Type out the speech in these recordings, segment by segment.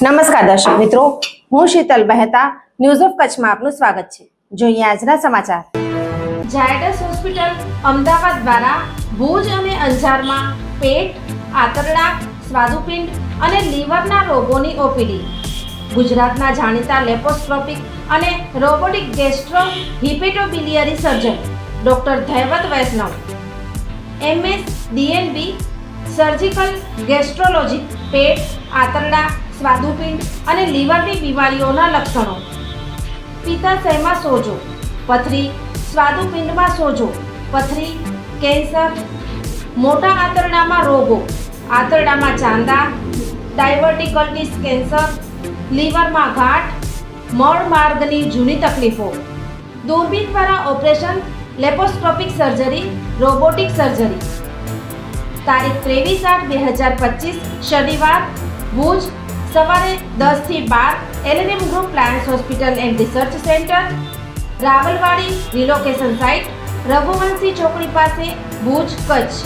નમસ્કાર દર્શક મિત્રો, હું શીતલ મહેતા ન્યૂઝ ઓફ કચ્છમાં આપનું સ્વાગત છે। જોઈએ આજના સમાચાર। ઝાયડસ હોસ્પિટલ અમદાવાદ દ્વારા ભુજ અને અંજારમાં પેટ, આંતરડા, સ્વાદુપિંડ અને લીવરના રોગોની ઓપીડી। ગુજરાતના જાણીતા લેપોસ્કોપિક અને robotic gastro hepatobiliary surgeon doctor Dhaivat Vaishnav, MS DNB surgical gastrology, પેટ, આંતરડા, સ્વાદુપિંડ અને લીવરની બીમારીઓના લક્ષણો, પિત્તાશયમાં સોજો, પથરી, સ્વાદુપિંડમાં સોજો, પથરી, કેન્સર, મોટા આંતરડામાં રોગો, આંતરડામાં ચાંદા, ડાયવર્ટિકલ્ટીસ કેન્સર, લીવરમાં ગાંઠ, મળ માર્ગની જૂની તકલીફો, દૂરબીન દ્વારા operation, laparoscopic surgery, robotic surgery. તારીખ 23/8/2025 શનિવાર, ભુજ, સવારે 10 થી 12 LNM group plans hospital and research centre, Rawalwadi relocation site, Raghuvanshi ચોકડી પાસે, ભુજ, કચ્છ।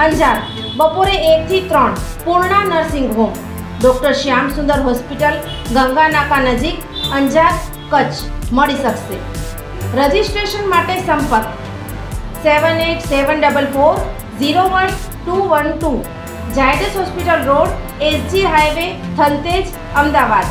અંજાર, બપોરે 1 થી 3 Purna nursing home, doctor Shyam Sundar hospital, Ganga Naka નજીક, અંજાર, કચ્છ મળી શકશે। રજિસ્ટ્રેશન માટે સંપર્ક 7874401212, Zydus hospital road, SG highway, Thaltej, Ahmedabad.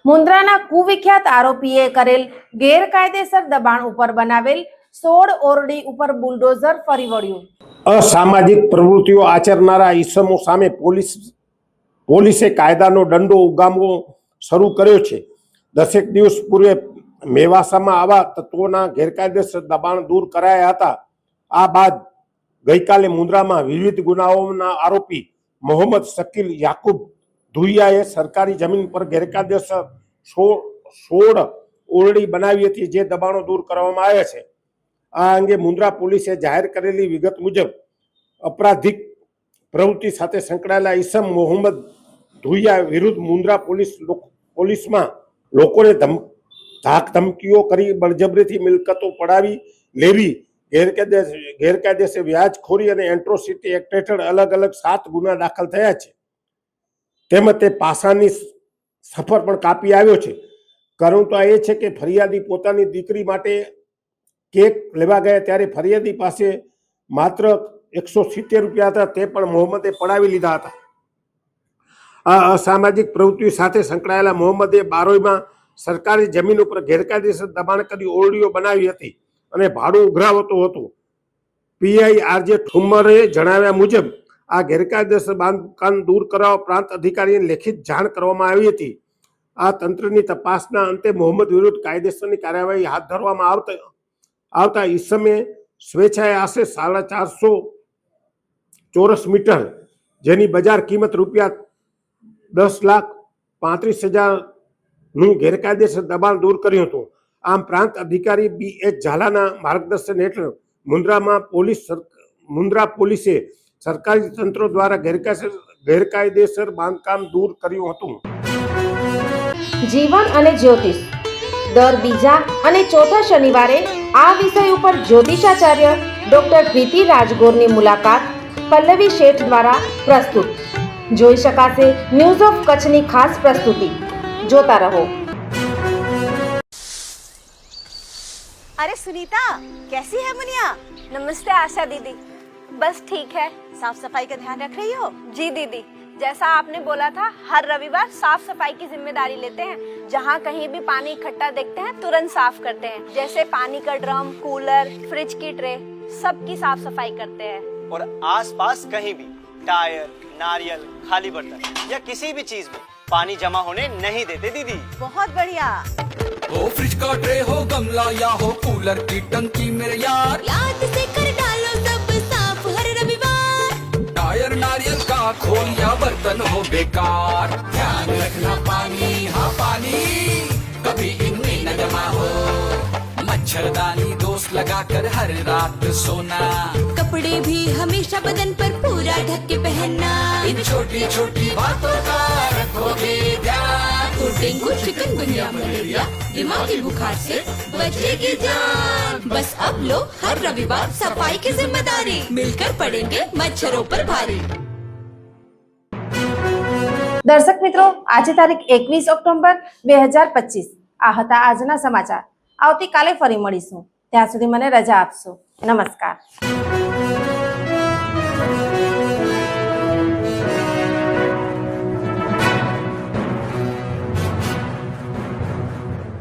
મુન્દ્રાના કુવિખ્યાત આરોપીએ કરેલ ગેરકાયદેસર દબાણ ઉપર બનાવેલ 16 ઓરડી ઉપર બુલડોઝર ફરી વળ્યું। અસામાજિક પ્રવૃત્તિઓ આચરનારા ઈસમો સામે પોલીસે કાયદાનો દંડો ઉગામવો શરૂ કર્યો છે। 10 દિવસ પૂર્વે મેવાસામાં આવા તત્વોના ગેરકાયદેસર દબાણ દૂર કરાયા હતા। આ બાદ ગઈકાલે મુન્દ્રામાં વિવિધ ગુનાઓના આરોપી મોહમ્મદ શકીલ યાકુબ ધુઈયાએ સરકારી જમીન પર ગેરકાયદેસર 16 ઓરડી બનાવી હતી, જે દબાણો દૂર કરવામાં આવ્યા છે। આ અંગે મુન્દ્રા પોલીસે જાહેર કરેલી વિગત મુજબ અપરાધિક પ્રવૃત્તિ સાથે સંકળાયેલા ઈસમ મોહમ્મદ ધુઈયા વિરુદ્ધ મુન્દ્રા પોલીસમાં લોકોને ધાક ધમકીઓ કરી બળજબરીથી મિલકતો પડાવી લેવી, ગેરકાયદેસર વ્યાજખોરી અને એટ્રોસિટી એક્ટ હેઠળ અલગ અલગ 7 ગુના દાખલ થયા છે। તેમજ તે પાસાની સફર પણ કાપી આવ્યો છે। કરુણતા એ છે કે ફરિયાદી પોતાની દીકરી માટે કેક લેવા ગયા ત્યારે ફરિયાદી પાસે માત્ર 170 રૂપિયા હતા, તે પણ મોહમ્મદે પડાવી લીધા હતા। આ અસામાજિક પ્રવૃત્તિ સાથે સંકળાયેલા મોહમ્મદે બારોઈમાં સરકારી જમીન ઉપર ગેરકાયદેસર દબાણ કરી ઓરડીઓ બનાવી હતી અને ભાડું ઉઘરાવતો હતો। PI RJ ઠુમ્મરે જણાવ્યા મુજબ આ ગેરકાયદેસર બાંધકામ દૂર કરવા પ્રાંત અધિકારીને લેખિત જાણ કરવામાં આવી હતી। આ તંત્રની તપાસના અંતે મોહમ્મદ વિરુદ્ધ કાયદેસરની કાર્યવાહી હાથ ધરવામાં આવતા ઈસમે સ્વેચ્છાએ આશરે 450 ચોરસ મીટર, જેની બજાર કિંમત ₹10,35,000 નું ગેરકાયદેસર દબાણ દૂર કર્યું હતું। આમ પ્રાંત અધિકારી BH ઝાલાના માર્ગદર્શન હેઠળ મુન્દ્રા પોલીસે સરકારી તંત્ર દ્વારા ગેરકાયદેસર બાંધકામ દૂર કર્યું હતું। જીવન અને જ્યોતિષ દર બીજા અને ચોથા શનિવારે આ વિષય ઉપર જ્યોતિષાચાર્ય ડોક્ટર પ્રીતિ રાજગોરની મુલાકાત પલ્લવી શેઠ દ્વારા પ્રસ્તુત। જોઈ શકાશે ન્યૂઝ ઓફ કચ્છની ખાસ પ્રસ્તુતિ। જોતા રહો। अरे सुनीता, कैसी है मुनिया? नमस्ते आशा दीदी, बस ठीक है। साफ सफाई का ध्यान रख रही हो? जी दीदी, जैसा आपने बोला था हर रविवार साफ सफाई की जिम्मेदारी लेते हैं। जहाँ कहीं भी पानी इकट्ठा देखते हैं तुरंत साफ करते हैं, जैसे पानी का ड्रम, कूलर, फ्रिज की ट्रे, सबकी साफ सफाई करते हैं। और आसपास कहीं भी टायर, नारियल, खाली बर्तन या किसी भी चीज में पानी जमा होने नहीं देते दीदी। बहुत बढ़िया। हो फ्रिज का ट्रे हो, गमला या हो कूलर की टंकी, मेरे यार याद से कर डालो सब साफ हर रविवार। टायर नारियल का खोल या बर्तन हो बेकार, ध्यान रखना पानी, हाँ पानी कभी इनमें न जमा हो। मच्छरदानी दोस्त लगाकर हर रात सोना, कपड़े भी हमेशा बदन पर पूरा ढक के पहनना। इन छोटी छोटी बातों का रखोगे ध्यान, तो डेंगू, चिकनगुनिया, मलेरिया, दिमागी बुखार से बचेगी जान। बस अब लो हर रविवार सफाई की जिम्मेदारी, मिलकर पड़ेंगे मच्छरों पर भारी। દર્શક મિત્રો, આજે તારીખ 21 ઓક્ટોબર 2025 આ હતા આજના સમાચાર. આવતીકાલે ફરી મળીશું. ત્યાં સુધી મને રજા આપશો. નમસ્કાર.